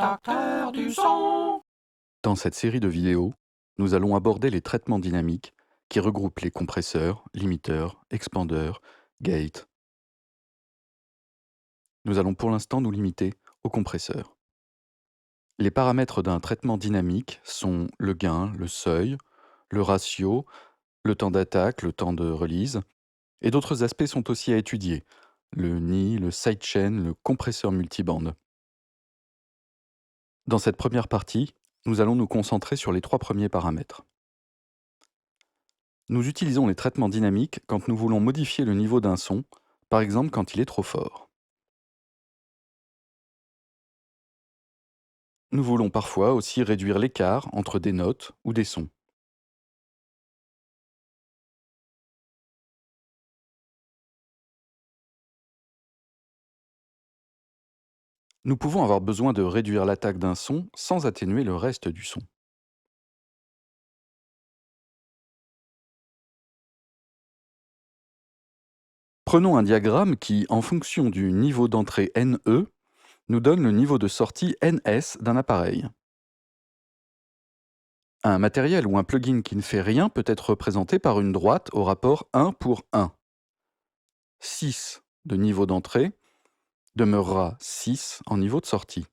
Docteur du son. Dans cette série de vidéos, nous allons aborder les traitements dynamiques qui regroupent les compresseurs, limiteurs, expandeurs, gates. Nous allons pour l'instant nous limiter aux compresseurs. Les paramètres d'un traitement dynamique sont le gain, le seuil, le ratio, le temps d'attaque, le temps de release, et d'autres aspects sont aussi à étudier, le knee, le sidechain, le compresseur multiband. Dans cette première partie, nous allons nous concentrer sur les trois premiers paramètres. Nous utilisons les traitements dynamiques quand nous voulons modifier le niveau d'un son, par exemple quand il est trop fort. Nous voulons parfois aussi réduire l'écart entre des notes ou des sons. Nous pouvons avoir besoin de réduire l'attaque d'un son sans atténuer le reste du son. Prenons un diagramme qui, en fonction du niveau d'entrée NE, nous donne le niveau de sortie NS d'un appareil. Un matériel ou un plugin qui ne fait rien peut être représenté par une droite au rapport 1 pour 1. 6 de niveau d'entrée demeurera 6 en niveau de sortie.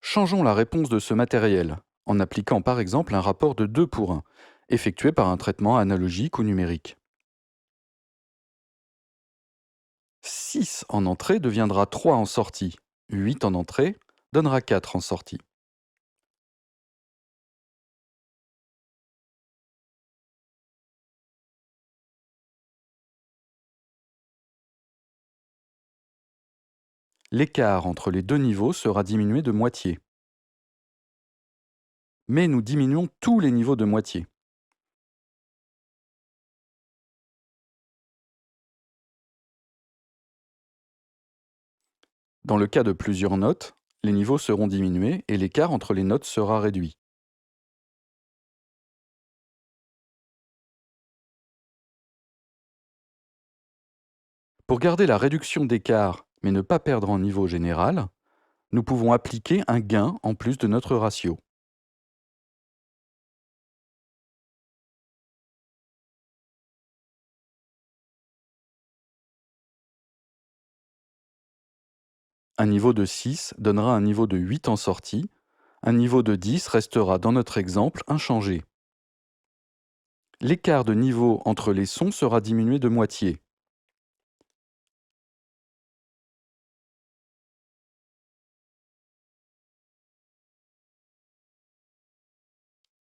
Changeons la réponse de ce matériel en appliquant par exemple un rapport de 2 pour 1, effectué par un traitement analogique ou numérique. 6 en entrée deviendra 3 en sortie. 8 en entrée donnera 4 en sortie. L'écart entre les deux niveaux sera diminué de moitié. Mais nous diminuons tous les niveaux de moitié. Dans le cas de plusieurs notes, les niveaux seront diminués et l'écart entre les notes sera réduit. Pour garder la réduction d'écart mais ne pas perdre en niveau général, nous pouvons appliquer un gain en plus de notre ratio. Un niveau de 6 donnera un niveau de 8 en sortie, un niveau de 10 restera dans notre exemple inchangé. L'écart de niveau entre les sons sera diminué de moitié.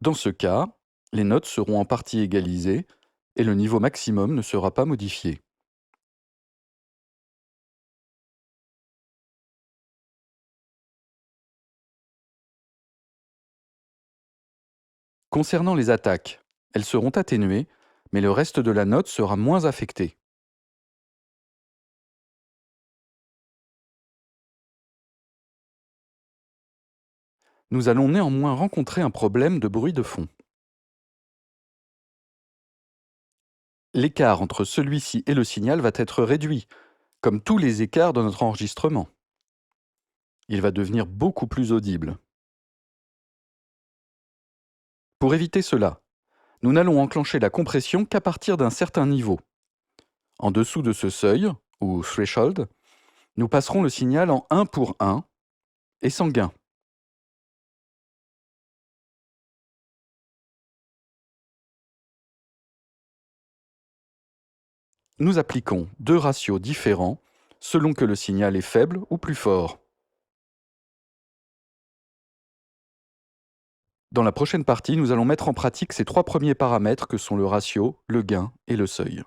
Dans ce cas, les notes seront en partie égalisées et le niveau maximum ne sera pas modifié. Concernant les attaques, elles seront atténuées, mais le reste de la note sera moins affecté. Nous allons néanmoins rencontrer un problème de bruit de fond. L'écart entre celui-ci et le signal va être réduit, comme tous les écarts de notre enregistrement. Il va devenir beaucoup plus audible. Pour éviter cela, nous n'allons enclencher la compression qu'à partir d'un certain niveau. En dessous de ce seuil, ou threshold, nous passerons le signal en 1 pour 1 et sans gain. Nous appliquons deux ratios différents selon que le signal est faible ou plus fort. Dans la prochaine partie, nous allons mettre en pratique ces trois premiers paramètres que sont le ratio, le gain et le seuil.